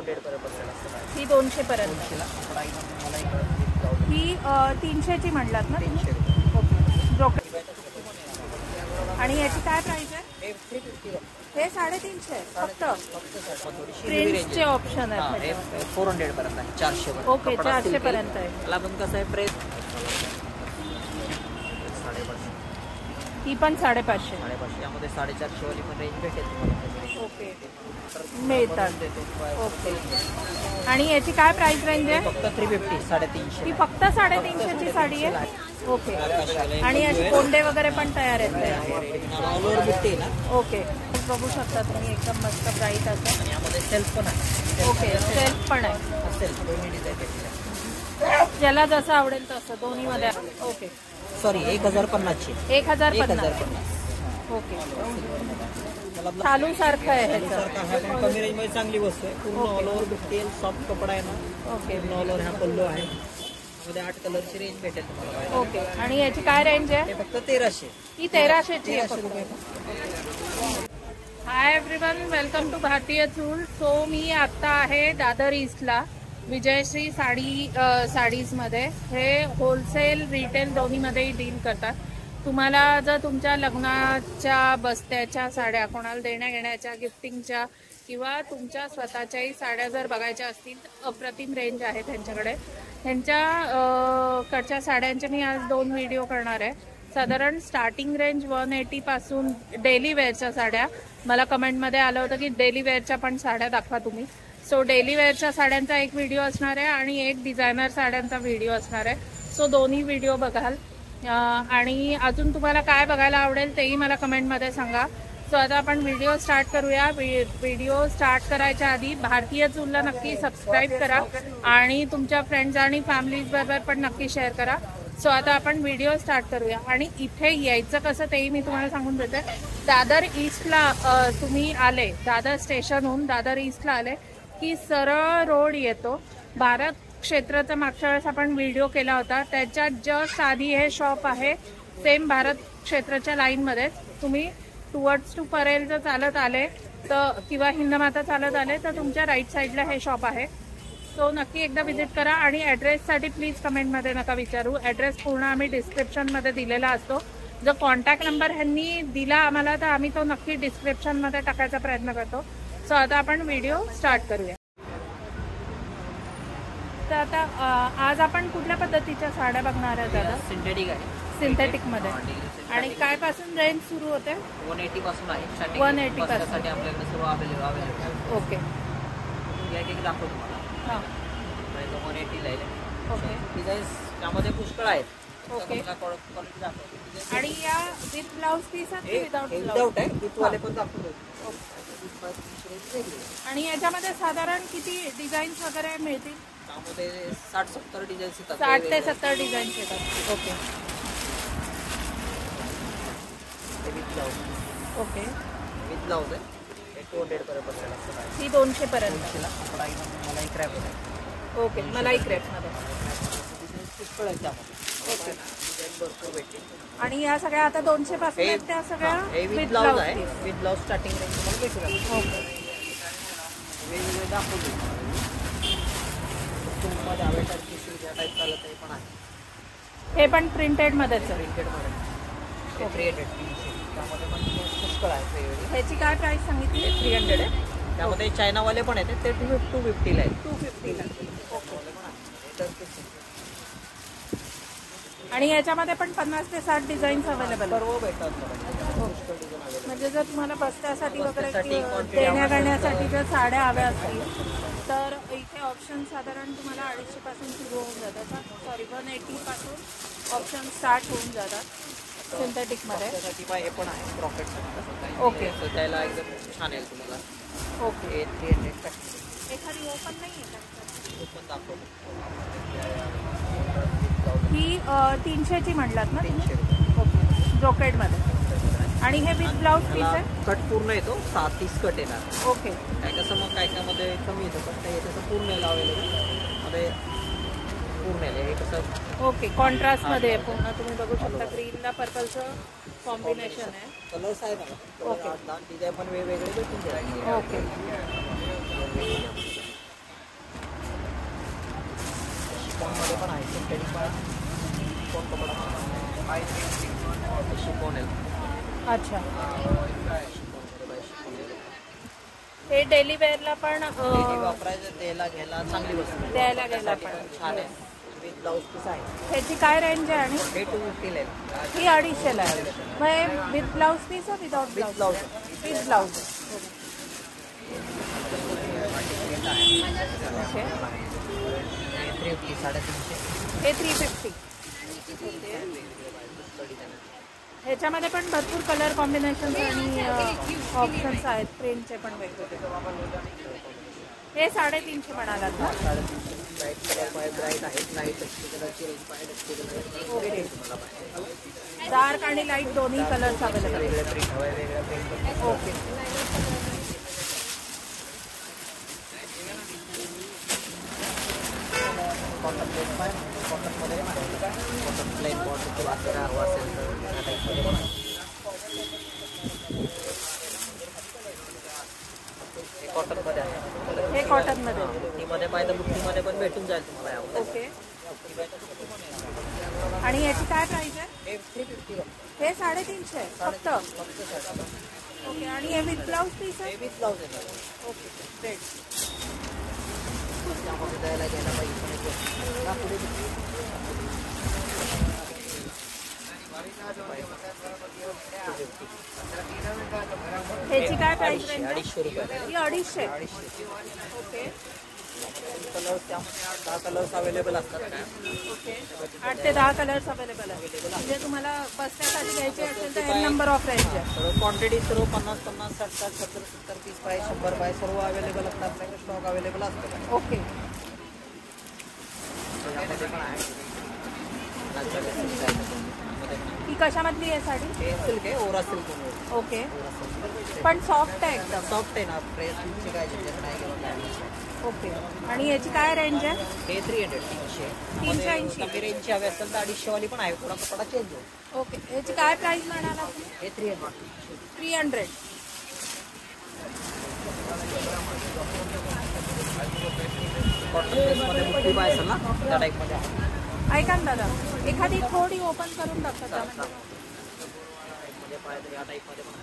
200 असतं. ही 200 पर्यंत. ही 300 ची म्हणलात ना? 300 रुपये. ओके. ब्रोकेड. आणि याची काय प्राइस आहे? हे 350 आहे फक्त. प्रिंट्सचे ऑप्शन आहे. 400 पर्यंत आहे. 400 पर्यंत. ओके, 400 पर्यंत आहे. त्याला पण कसं आहे प्रेस. ही पण 550. 550 यामध्ये 450 वाली पण रेंज भेटेल तुम्हाला. ओके, मिळतात. ओके. आणि याची काय प्राइस रेंज आहे? फक्त 350. 350. ही फक्त 350 ची साडी आहे. ओके. आणि याचे कोंडे वगैरे पण तयार आहेत. ओके, बघू शकता तुम्ही, एकदम मस्त ब्राईट असं. यामध्ये सेल्फ पण आहे. ओके, सेल्फ पण आहे. सेल्फ दोन्ही डिझाईन. ज्याला जसं आवडेल तसं दोन्ही मध्ये. ओके. सॉरी, 1050 ची. 1050. ओके. चालू सारखं आहे ह्याचं. कमी रेंज मध्ये चांगली वस्तू आहे. पूर्ण ऑल ओव्हर भेटेल. सॉफ्ट कपडा आहे ना. ओके. ऑल ओव्हर हा पल्लू आहे. मध्ये 8 कलरची रेंज भेटेल तुम्हाला. ओके. आणि याची काय रेंज आहे? फक्त 1300. ही 1300 ची आहे. हाय एव्हरीवन, वेलकम टू भारतीय चूल. सो मी आता आहे दादर ईस्टला विजयश्री साडीजमध्ये. हे होलसेल रिटेल दोन्हीमध्येही डील करतात. तुम्हाला जर तुमच्या लग्नाच्या बस्त्याच्या साड्या, कोणाला देण्या घेण्याच्या, गिफ्टिंगच्या किंवा तुमच्या स्वतःच्याही साड्या जर बघायच्या असतील तर अप्रतिम रेंज आहे त्यांच्याकडे. कडच्या साड्यांचे मी आज 2 व्हिडिओ करणार आहे. साधारण स्टार्टिंग रेंज 180 पासून डेली वेअरच्या साड्या. मला कमेंटमध्ये आलं होतं की डेली वेअरच्या पण साड्या दाखवा तुम्ही. सो डेली वेअरच्या साड्यांचा एक व्हिडिओ असणार आहे आणि एक डिझायनर साड्यांचा व्हिडिओ असणार आहे. सो दोन्ही व्हिडिओ बघाल. आणि अजून तुम्हाला काय बघायला आवडेल तेही मला कमेंटमध्ये सांगा. सो आता आपण व्हिडिओ स्टार्ट करूया. व्हिडिओ स्टार्ट करायच्या आधी भारतीय चूलला नक्की सबस्क्राईब करा आणि तुमच्या फ्रेंड्स आणि फॅमिलीज बरोबर पण नक्की शेअर करा. सो आता आपण व्हिडिओ स्टार्ट करूया. आणि इथे यायचं कसं तेही मी तुम्हाला सांगून देते. दादर ईस्टला तुम्ही आले, दादर स्टेशनहून दादर ईस्टला आले की सरळ रोड येतो. भारत क्षेत्राचा मागच्या वेळेस आपण व्हिडिओ केला होता, त्याच्यात जस्ट आधी हे शॉप आहे. सेम भारत क्षेत्राच्या लाईनमध्ये. तुम्ही टुवर्ड्स टू परेल जर चालत आले तर किंवा हिंदमाता चालत आले तर तुमच्या राईट साईडला हे शॉप आहे. सो नक्की एकदा व्हिजिट करा. आणि ॲड्रेससाठी प्लीज कमेंटमध्ये नका विचारू. ॲड्रेस पूर्ण आम्ही डिस्क्रिप्शनमध्ये दिलेला असतो. जर कॉन्टॅक्ट नंबर ह्यांनी दिला आम्हाला तर आम्ही तो नक्की डिस्क्रिप्शनमध्ये टाकायचा प्रयत्न करतो. सो आता आपण व्हिडिओ स्टार्ट करूया. तर आता आज आपण कुठल्या पद्धतीच्या साड्या बघणार आहोत दादा? सिंथेटिक आहे. सिंथेटिकमध्ये. आणि काय पासून रेंज सुरू होते? 180 पासून आहे. 180 पासून आपल्याकडे सर्व अवेलेबल. ओके. एक दाखवतो तुम्हाला. हां. 180 ला आहे. ओके. डिझाईन्स त्यामध्ये पुष्कळ आहेत. ओके. आणि या विथ ब्लाउज पीस आहेत विदाउट आहे. विथवाले पण दाखवतो. आणि याच्यामध्ये साधारण किती डिझाईन्स वगैरे मिळतील? त्यामध्ये 60-70 डिझाईन्स येतात. 60 ते 70 डिझाईन्स येतात. Okay. With blouse. Okay. With blouse आहे. 200 पर्यंत असतं. ही 200 पर्यंत. मला एक क्रॅप आहे. ओके, मलाई क्रॅपमध्ये. पुष्कळ आहे त्यामध्ये. ओके. भरपूर भेटते. आणि या सगळ्या आता 200 पासून आहेत त्या सगळ्या विथ ब्लाउज आहे. विथ ब्लाउज स्टार्टिंग रेंज तुम्हाला भेटू. ओके. वेगवेगळे दाखवतो. तुमच्यामध्ये अवेटर पिशवी ज्या टाईप चालत आहे पण आहे. हे पण प्रिंटेडमध्येच आहे. प्रिंटेडमध्ये. ओके. त्यामध्ये पण पुष्कळ आहे वेगवेगळे. ह्याची काय प्राइस सांगितली? 300 आहे. त्यामध्ये चायनावाले पण आहेत. ते 250 ला आहे. 250 ला. आणि याच्यामध्ये पण 50 ते 60 डिझाईन्स अवेलेबल सर्व भेटतात. म्हणजे जर तुम्हाला बस्त्यासाठी वगैरे देण्या करण्यासाठी जर साड्या हव्या असतील तर इथे ऑप्शन साधारण तुम्हाला 250 पासून सुरू होऊन जातात. सॉरी 180 पासून ऑप्शन स्टार्ट होऊन जातात सिंथेटिकमध्ये. हे पण आहे प्रॉफिट. ओके. त्याला एकदम छान आहे तुम्हाला. ओके. 300. एखादी ओपन नाही आहे का? ओपन दाखवतो. ही 300 ची म्हणलात ना? 300 रुपये. ओके. ब्रोकेडमध्ये. आणि हे विथ ब्लाउज पीस आहे. कट पूर्ण येतो. 30 कट येणार. ओके. काय कसं मग काय मध्ये कमी येतं पण ते तसं पूर्ण अवेलेबल मध्ये पूर्ण आहे. हे कसं ओके, कॉन्ट्रास्टमध्ये आहे पूर्ण. तुम्ही बघू शकता ग्रीनला पर्पलचं कॉम्बिनेशन आहे. कलर्स आहे मला. ओके. डिझाईन पण वेगवेगळे भेटून जाईल. ओके. प्रिंटेड पाय कोण कपडा शिफॉन आहे. अच्छा, हे डेली वेअरला पण वापरायचं द्यायला घ्यायला चांगली वस्तू द्यायला गेला पण छान आहे. विथ ब्लाऊज पीस आहे. ह्याची काय रेंज आहे आणि हे 250 आहे. ही 250 आहे. मग विथ ब्लाऊज पीस आहे without with blouse? Blouse with blouse. Okay, 350 350. हे 350. ह्याच्यामध्ये पण भरपूर कलर कॉम्बिनेशन आणि ऑप्शन्स आहेत, प्रिंटचे पण वेगवेगळे. हे 350 म्हणालात ना? 350 लाईट कलर पाय ब्राईट आहेत. लाईट कलरची रेंज पाय डार्क आणि लाईट दोन्ही कलर्स अवेलेबल वेगळे प्रिंट हवे वेगळे प्रिंट. ओके. कॉटन प्लेन पाय कॉटनमध्ये कॉटन प्लेन बॉटल किंवा असं हवं असेल तर त्या टाईपमध्ये पण आहे. हे कॉटनमध्ये आहे. हे कॉटनमध्ये. बुट्टीमध्ये पाहिजे तर बुट्टीमध्ये पण भेटून जाईल तुम्हाला यामध्ये. ओके. आणि याची काय प्राइस आहे? हे 350 हे 350 आहे फक्त. ओके. आणि हे विथ ब्लाऊज पीस आहे? विथ ब्लाऊज आहे. Okay, great. त्यामध्ये द्यायला घ्यायला पाहिजे. ह्याची काय प्राइस रेंज? 250 रुपये. ही 250. ओके. कलर्स त्यामध्ये 10 कलर्स अवेलेबल असतात. ओके, 8 ते 10 कलर्स अवेलेबल आहे. म्हणजे तुम्हाला बसण्यासाठी घ्यायचे असेल तर हे नंबर ऑफ रेंज आहे. सर्व क्वांटिटी सर्व 50 50 60 60 70 70 30 पाय 100 पाय सर्व अवेलेबल असतात. आपल्याकडे स्टॉक अवेलेबल असतो. ओके. त्यामध्ये पण आहे. ही कशामधली आहे साडी? हे सिल्क आहे. ओरा सिल्क. ओके, पण सॉफ्ट आहे एकदम. सॉफ्ट आहे ना. प्रेसची काय झंझट नाही किंवा काय. ओके. आणि याची काय रेंज आहे? हे 300 380. कमी रेंजची हवी असेल तर 250 वाली पण आहे. थोडा कपडा चेंज होईल. ओके. याची काय प्राइस म्हणाला तुम्ही? हे 300. 300. कॉटन ड्रेसमध्ये बुट्टी पाय असेल ना त्या टाईपमध्ये आहे. ऐका ना दादा, एखादी थोडी ओपन करून दाखवा त्यामध्ये. टाईपमध्ये पाय तर या टाईपमध्ये पण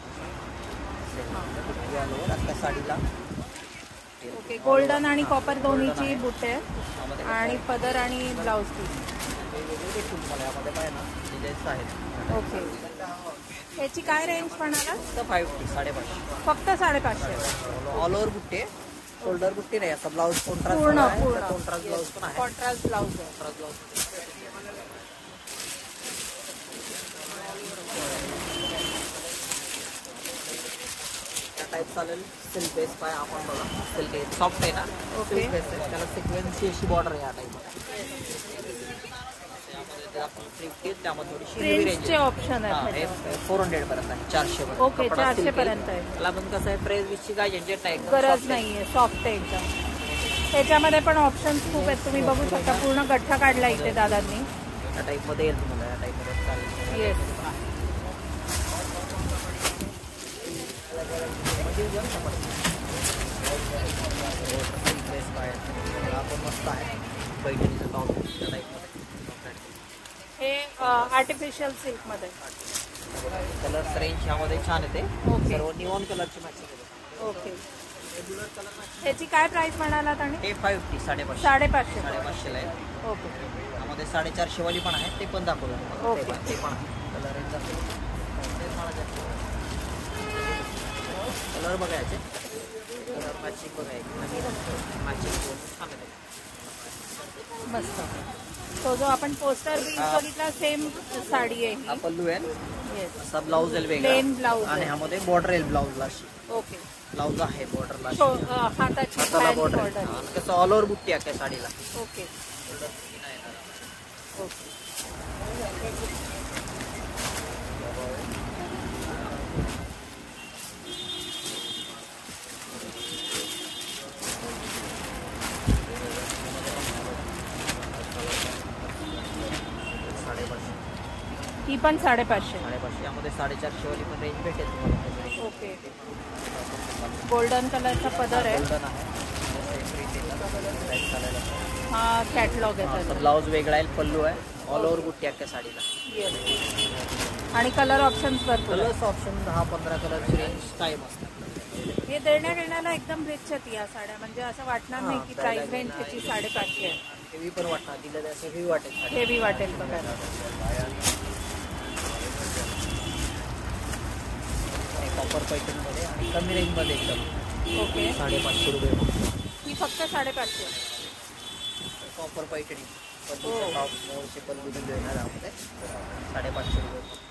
आता साडीला. ओके. गोल्डन आणि कॉपर दोन्हीची बुट्टे आणि पदर आणि ब्लाऊज पीस. वेगवेगळे भेटून तुम्हाला यामध्ये पाय ना डिझाईन्स आहेत. ओके. ह्याची काय रेंज म्हणाला? फक्त 550 550. फक्त 550. ऑल ओव्हर बुट्टे. शोल्डर बुट्टी नाही. असं ब्लाऊज कॉन्ट्रास्ट पूर्ण कॉन्ट्रास्ट ब्लाऊज पण आहे. कॉन्ट्रास्ट ब्लाऊज आहे. कॉन्ट्रास्ट ब्लाऊज त्या टाईप चालेल. सिल्क बेस पाय आपण बघा. सिल्क सॉफ्ट आहे ना. सिल्क बेस आहे. त्याला सिक्वेन्सची अशी बॉर्डर आहे या टाईपमध्ये. त्यामध्ये थोडीशी प्रिंटचे ऑप्शन आहे. हे 400 पर्यंत आहे. 400 पर्यंत. ओके, 400 पर्यंत आहे. त्याला पण कसं आहे प्रेस विषयी काय झंझट नाही. गरज नाहीये, सॉफ्ट आहे एकदम. त्याच्यामध्ये पण ऑप्शन्स खूप आहेत. तुम्ही बघू शकता पूर्ण गठ्ठा काढला इथे दादांनी. या टाईपमध्ये येईल तुम्हाला. या टाईपमध्ये चालेल. येस. आपण मस्त आहे. पैठणीचं काउंट त्या टाईपमध्ये. हे आर्टिफिशियल सिल्क मध्ये. कलर्स रेंज यामध्ये छान येते. ओके. सर्व निऑन कलरची मॅचिंग येते. ओके. ह्याची काय प्राइस म्हणालात? आणि हे 550 550 550. 550 आहे. ओके. त्यामध्ये 450 वाली पण आहे. ते पण दाखवलं तुम्हाला. ओके. ते पण आहे. कलर रेंज कलर बघायचे. कलर मॅचिंग बघायची. मॅचिंग छान येते. मस्त. तो जो आपण पोस्टर बघितला सेम साडी आहे हा ही. पल्लू आहे. येस. असा ब्लाऊज आहे वेगळा. प्लेन ब्लाऊज आणि आहे. ह्यामध्ये बॉर्डर आहे ब्लाऊजला अशी. ओके. ब्लाऊज आहे बॉर्डरला. हाताची हाताला बॉर्डर बॉर्डर. कसं ऑल ओव्हर बुट्टी आहे त्या साडीला. ओके. ओके. ही पण 550. 550 यामध्ये 450 वाली पण रेंज भेटेल तुम्हाला. ओके. गोल्डन कलरचा पदर आहे. गोल्डन आहे. हा कॅटलॉग आहे असं त्याचा. ब्लाऊज वेगळा आहे, पल्लू आहे, ऑल ओव्हर बुट्टी आहे त्या साडीला. येस. आणि कलर ऑप्शन्स भरपूर आहे. कलर्स ऑप्शन 10-15 कलरची रेंज कायम असतात. हे देण्या घेण्याला एकदम रिच आहेत या साड्या, म्हणजे असं वाटणार नाही की प्राइस रेंज त्याची 550 आहे. हेवी पण वाटणार, दिलं तर असं हेवी वाटेल साडी. हेवी वाटेल बघायला. कॉपर पैठणीमध्ये आणि कमी रेंजमध्ये एकदम. ओके. 550 रुपये. ही फक्त 550. कॉपर पैठणी हो. पल्लूचे टॉप मोरचे पल्लू दिले येणार त्यामध्ये 550 रुपये.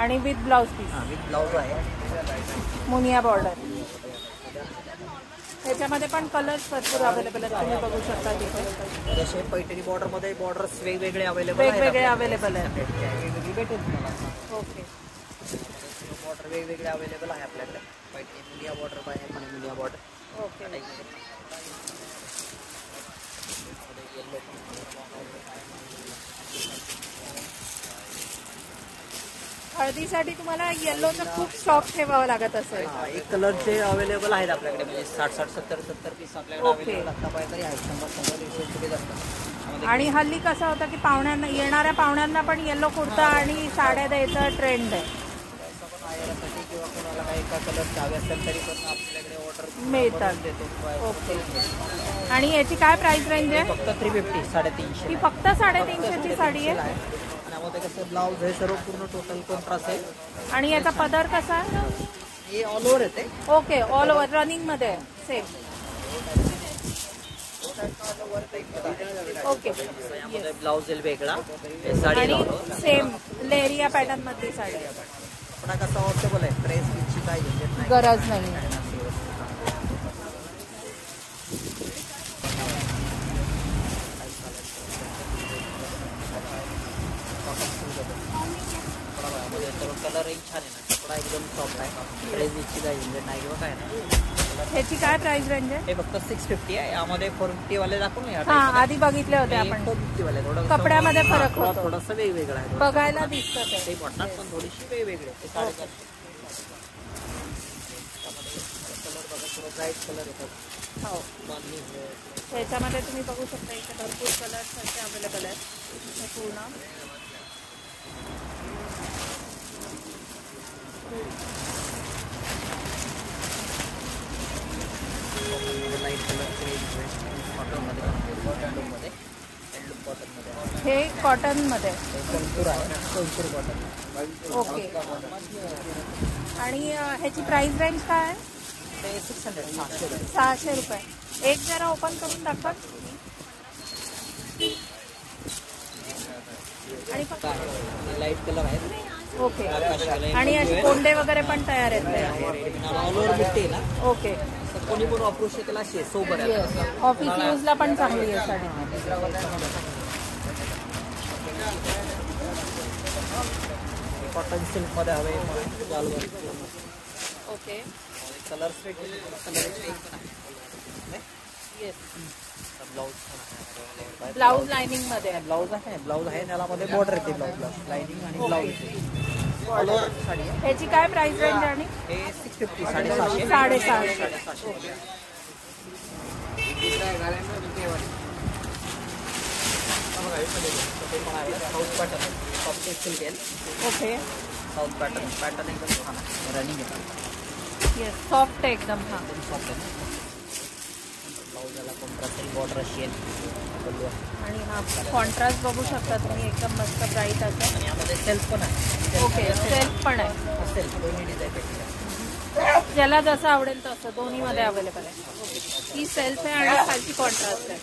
आणि विथ ब्लाउज पीस. हां, विथ ब्लाऊज आहे. मुनिया बॉर्डर. त्याच्यामध्ये पण कलर्स भरपूर अवेलेबल आहेत, तुम्ही बघू शकता तिथे. जसे पैठणी बॉर्डरमध्ये बॉर्डर्स वेगवेगळे अवेलेबल आहेत. वेगवेगळे अवेलेबल आहेत. वेगवेगळी भेटेल तुम्हाला. ओके. बॉर्डर वेगवेगळे अवेलेबल आहे आपल्याकडे. पैठणी मुनिया बॉर्डर आहे, पण मुनिया बॉर्डर. ओके. हळदीसाठी तुम्हाला येल्लोचा खूप स्टॉक ठेवावा लागत असेल. एक कलरचे अवेलेबल आहेत आपल्याकडे, म्हणजे 60-70 पीस आपल्याकडे ओके. अवेलेबल आतापर्यंत आहेत. 100-150 पीस असतात. आणि हल्ली कसं होतं की पाहुण्यांना, येणाऱ्या पाहुण्यांना पण येल्लो कुर्ता आणि साड्या द्यायचा ट्रेंड आहे. यासाठी किंवा कोणाला काही एका कलरचे हवे असेल तरी पण आपल्याकडे ऑर्डर मिळतात. देतो. ओके. आणि याची काय प्राइस रेंज आहे? फक्त 350, 350. ही फक्त 350ची साडी आहे. आणि त्यामध्ये कसं ब्लाऊज हे सर्व पूर्ण टोटल कॉन्ट्रास्ट आहे. आणि याचा पदर कसा आहे? हे ऑल ओव्हर येते. ओके. ऑल ओव्हर रनिंग मध्ये सेम. ओके. यामध्ये ब्लाऊज येईल वेगळा, हे साडी आणि लावतो. सेम लेरिया पॅटर्न मधली साडी आहे. पण कसं ऑप्टेबल आहे, ड्रेस पिची काय झंझट नाही. गरज नाही. कलर छान आहे ना, कपडा एकदम सॉफ्ट आहे. ड्रेस पिची काय झंझट नाही किंवा काय नाही. ह्याची काय प्राइस रेंज आहे? हे फक्त 650 आहे. यामध्ये 450 वाले दाखवून या हा, आधी बघितले होते आपण. 450 वाले थोडं कपड्यामध्ये फरक होतो. थोडंसं वेगवेगळं आहे. बघायला दिसतं ते. ते वाटणार पण थोडीशी वेगवेगळे. ते 450. कलर बघा, थोडं ब्राईट कलर येतात. हो. त्याच्यामध्ये तुम्ही बघू शकता इथे भरपूर कलर्स असे अवेलेबल आहेत. हे पूर्ण लाईट कलरचे कॉटनमध्ये, कॉटनमध्ये, हँडलूम कॉटनमध्ये. हे कॉटन मध्ये. कंतूर आहे, कंतूर कॉटन. ओके. आणि ह्याची प्राइस रेंज काय आहे? ते 600, 600 रुपये. एक जरा ओपन करून दाखवा. आणि फक्त लाईट कलर आहे. ओके. आणि असे कोंडे वगैरे पण तयार आहेत. ऑल ओव्हर बुट्टी ना. ओके. कोणी पण वापरू शकेल अशी आहे, सोबर आहे. ऑफिस यूजला पण चांगली आहे साडी. कॉटन सिल्क मध्ये हवे. ओके. कलर्स ब्लाऊज लाइनिंग मध्ये. ब्लाऊज आहे त्यामध्ये बॉर्डर येते. ब्लाऊज लाइनिंग आणि ब्लाऊज ऑल ओव्हर साडी आहे. ह्याची काय प्राइस रेंज आणि? हे 650, 750. 750. साऊथ पॅटर्न सॉफ्ट सिल्क आहे. ओके. साऊथ पॅटर्न एकदम छान आहे. रनिंग आहे. येस, सॉफ्ट आहे एकदम. हा, सॉफ्ट आहे. ब्लाऊजला कॉन्ट्रास्ट बॉर्डर अशी आहे. आणि हा कॉन्ट्रास्ट बघू शकता तुम्ही, एकदम मस्त ब्राईट असं. आणि यामध्ये सेल्फ पण आहे. ओके. सेल्फ पण आहे. सेल्फ दोन्ही डिझाईन भेटतील. ज्याला जसं आवडेल तसं दोन्ही मध्ये अवेलेबल आहे. ही सेल्फ आहे आणि खालची कॉन्ट्रास्ट आहे.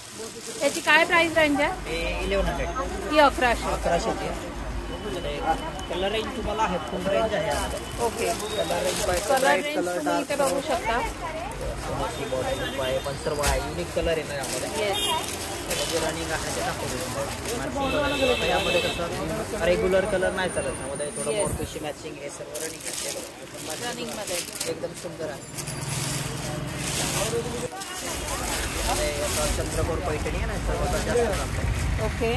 त्याची काय प्राइस रेंज आहे? हे 1100. ही 1100. 1100 कलर रेंज तुम्हाला आहे, फुल रेंज आहे. Okay. Colour range colour range तुम्ही इथे बघू शकता. पण सर्व आहे. युनिक कलर आहे ना यामध्ये. येस. जे रनिंग आहे ते दाखवतो. यामध्ये कसं रेग्युलर कलर नाही चालत. त्यामध्ये थोडं Yes. मोरपीशी मॅचिंग हे सर्व रनिंग आहे. रनिंग मध्ये एकदम सुंदर आहे. चंद्रकोर पैठणी आहे ना, सर्वात जास्त चालतं. ओके.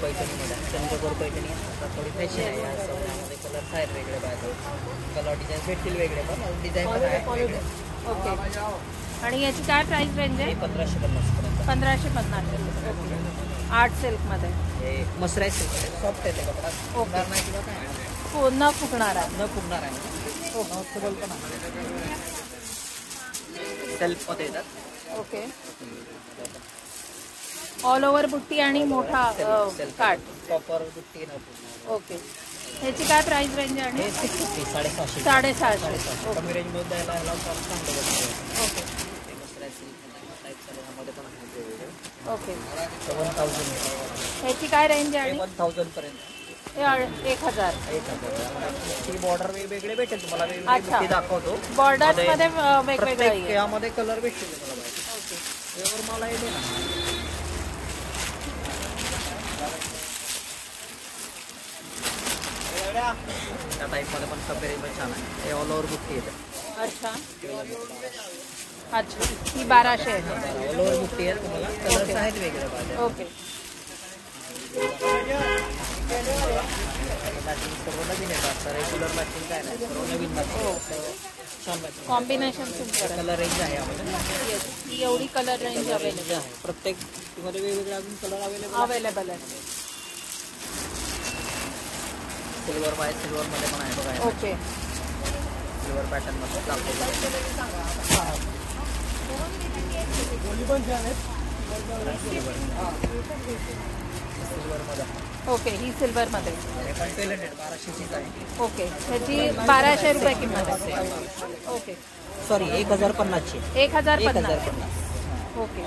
पैठणीमध्ये चंद्रकोर पैठणी आता थोडी फॅशन आहे. यामध्ये कलर्स आहेत वेगळे बाहेर. कलर डिझाईन भेटतील वेगळे, पण डिझाईन पण आहे वेगळे. ओके. आणि याची काय प्राइस रेंज आहे? 1550 पर्यंत. 1550. आर्ट सिल्क मध्ये हे मसराईज सिल्क सॉफ्ट आहे ते कपडा. फुगणार नाही किंवा काय हो, न फुगणार आहे. न फुगणार आहे. वॉशेबल पण आहे. सेल्फ मध्ये येतात. ओके. ऑल ओव्हर बुट्टी आणि मोठा काट. प्रॉपर बुट्टी न. ओके. ह्याची काय प्राइस रेंज आहे? हे 650 750. 750. कमी रेंज मध्ये द्यायला ह्याला चांगलं बसतं. ओके. हे मसराईज सिल्क टाईप मध्ये पण आहे वेगवेगळे. ओके. 1000. ह्याची काय रेंज आहे? 1000 पर्यंत. 1000. ही बॉर्डर वेगवेगळे भेटेल तुम्हाला. अच्छा. वेगवेगळे दाखवतो. बॉर्डर्स मध्ये वेगवेगळं प्रत्येक आहे. यामध्ये कलर भेटतील तुम्हाला बाहेर. ओके. यावर मला हे दे ना. त्या टाईपमध्ये पण कपेरेबल छान आहे. हे ऑल ओव्हर बुट्टी येते. अच्छा. अच्छा. ही 1200 आहे. ऑल ओव्हर बुट्टी आहे. तुम्हाला कलर्स आहेत वेगळे पाहिजे. ओके. मॅचिंग सर्व नवीन येतात. रेग्युलर मॅचिंग काय नाही, सर्व नवीन मॅचिंग. छान मॅचिंग. कॉम्बिनेशन सुंदर कलर रेंज आहे यामध्ये. ही एवढी कलर रेंज रेंज आहे. प्रत्येक मध्ये वेगवेगळे अजून कलर अवेलेबल आहे. सिल्वर पाहिजे. सिल्वर मध्ये पण आहे बघा. ओके. सिल्वर पॅटर्न मध्ये सिल्वर मध्ये. ओके. ही सिल्वर मध्ये. हे पण पेलेटेड 1200 आहे. ओके. ह्याची 1200 रुपये किंमत आहे. ओके. सॉरी 1050 ची. 1050. ओके.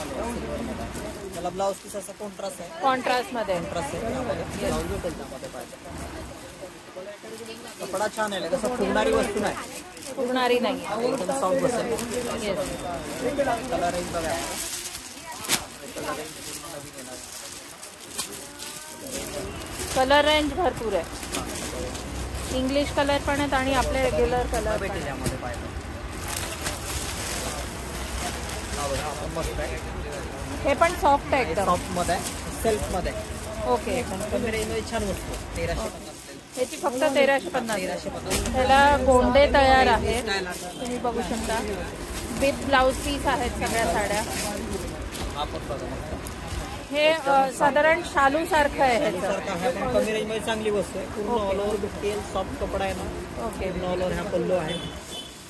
त्याला ब्लाऊज पीस असा कॉन्ट्रास्ट आहे. कॉन्ट्रास्ट मध्ये. कॉन्ट्रास्ट आहे त्यामध्ये. ब्लाऊज भेटेल त्यामध्ये पाहिजे. कपडा छान आहे. कसं फुगणारी वस्तू नाही. फुगणारी नाही. एकदम सॉफ्ट बसेल. येस. कलर रेंज बघा. कलर रेंज भरपूर आहे. इंग्लिश कलर पण आहेत आणि आपले रेग्युलर कलर भेटेल यामध्ये पाहिजे. मस्त आहे. हे पण सॉफ्ट आहे एकदम. सॉफ्ट मध्ये आहे. सेल्फ मध्ये. ओके. कमी रेंज मध्ये छान वस्तू. 1350. ह्याची फक्त 1350. 1350. त्याला गोंडे तयार आहेत. तुम्ही बघू शकता. विथ ब्लाऊज पीस आहेत सगळ्या साड्या. हा पण बघा. हे साधारण शालू सारखं आहे ह्याचं. सारखं आहे पण कमी रेंज मध्ये चांगली वस्तू आहे. पूर्ण ऑल ओव्हर बुट्टी. सॉफ्ट कपडा आहे ना. ओके. पूर्ण ऑल ओव्हर हा पल्लू आहे.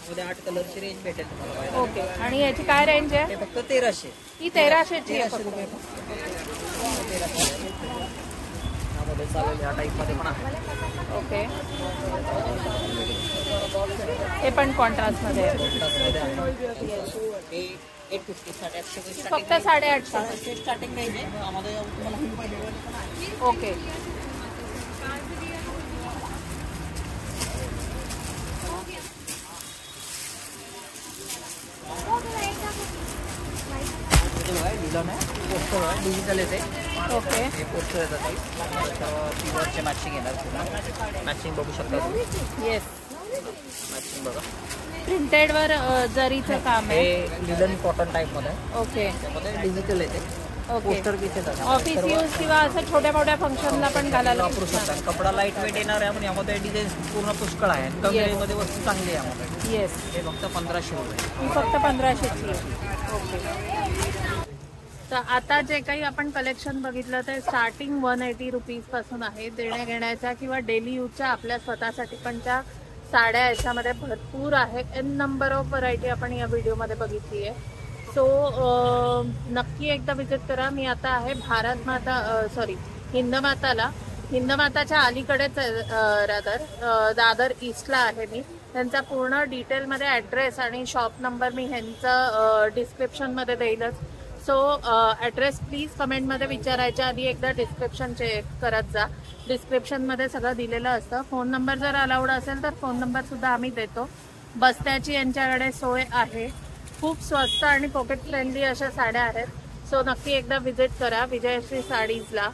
मध्ये 8 कलरची रेंज भेटेल तुम्हाला. ओके. आणि याची काय रेंज आहे? हे फक्त 1300. ही 1300 ची आहे 1300 फक्त. रुपये. यामध्ये चालेल. या टाईप मध्ये पण आहे. ओके. हे पण कॉन्ट्रास्ट मध्ये आहे. हे 850 850 फक्त 850. स्टार्टिंग रेंज आहे. यामध्ये तुम्हाला हिल पाहिजे पण आहे. ओके. डिझाईन आहे. पोस्टर आहे. डिजिटल येते. ओके. हे पोस्टर येतात. प्युअरचे मॅचिंग येणार. मॅचिंग बघू शकता तुम्ही. येस. मॅचिंग बघा. प्रिंटेड वर जरीचं काम आहे. हे लिलन कॉटन टाईप मध्ये. ओके. त्यामध्ये डिजिटल येते. ओके. पोस्टर पीस येतात. ऑफिस यूज किंवा असं छोट्या मोठ्या फंक्शनला पण घालायला वापरू शकता. कपडा लाईट वेट येणार आहे. म्हणून यामध्ये डिझाईन पूर्ण पुष्कळ आहे. कमी रेंज मध्ये वस्तू चांगली आहे यामध्ये. येस. हे फक्त 1500 रुपये. ही फक्त 1500 ची आहे. ओके. तर आता जे काही आपण कलेक्शन बघितलं ते स्टार्टिंग 180 रुपीज पासून आहे. देण्या घेण्याच्या किंवा डेली यूजच्या आपल्या स्वतःसाठी पण त्या साड्या याच्यामध्ये भरपूर आहे. एन नंबर ऑफ व्हरायटी आपण या व्हिडिओमध्ये बघितली आहे. सो नक्की एकदा विजिट करा. मी आता आहे भारत माता हिंदमाताला. हिंदमाताच्या अलीकडेच रादर दादर ईस्टला आहे मी. त्यांचा पूर्ण डिटेलमध्ये ॲड्रेस आणि शॉप नंबर मी ह्यांचं डिस्क्रिप्शनमध्ये देईलच. सो ॲड्रेस प्लीज कमेंटमध्ये विचारायच्या आधी एकदा डिस्क्रिप्शन चेक करत जा. डिस्क्रिप्शनमध्ये सगळं दिलेलं असतं. फोन नंबर जर अलाउड असेल तर फोन नंबरसुद्धा आम्ही देतो. बसण्याची यांच्याकडे सोय आहे. खूप स्वस्त आणि पॉकेट फ्रेंडली अशा साड्या आहेत. सो नक्की एकदा विजिट करा. विजयश्री साडीजला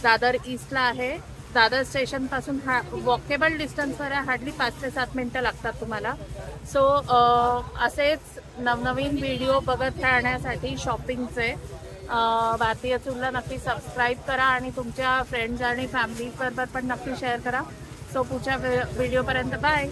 दादर ईस्टला आहे. दादर स्टेशनपासून वॉकेबल डिस्टन्सवर आहे. हार्डली 5 ते 7 मिनटं लागतात तुम्हाला. सो असेच नवनवीन व्हिडिओ बघत राहण्यासाठी शॉपिंगचे भारतीय चूलला नक्की सबस्क्राईब करा आणि तुमच्या फ्रेंड्स आणि फॅमिली बरोबर पण नक्की शेअर करा. सो पुढच्या व्हिडिओपर्यंत बाय.